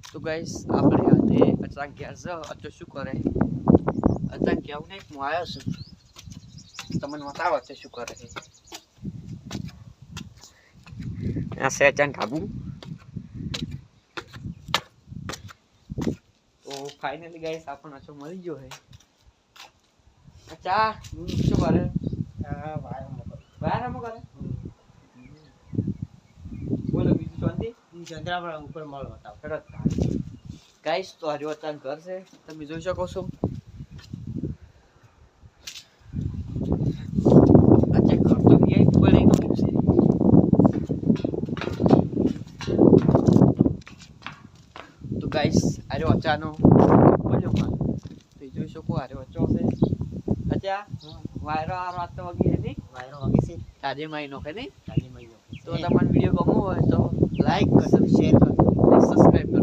તો ગાઈસ આપણે આજે અચાનક ગયા છે અચો શું કરે અચાનક કેવું નહીં હું આવ્યો છું તમને બતાવો અચો શું કરે આ છે અચાનક ઢાબુ તો ફાઇનલી ગાઈસ આપણને અચો મળી ગયો છે અચ્છા શું કરે વાયર કરે બોલો બીજું શાંતિ ચંદ્રા ઉપર મળ બતાવો ગાઈસ તો આજે અચાનક ઘર છે તમે જોઈ શકો છો આજે ઘર તો ક્યાંય પડી ગયું છે તો ગાઈસ આજે અચાનો બોલ્યો માં તો જોઈ શકો આજે અચો છે અચ્છા વાયરો આ રાત તો વગી હતી વાયરો વાગે છે તાજે માઈ નો કે નહીં કાલી મહિનો તો તમને વિડિયો ગમો હોય તો લાઈક કરો શેર કરો સબસ્ક્રાઇબ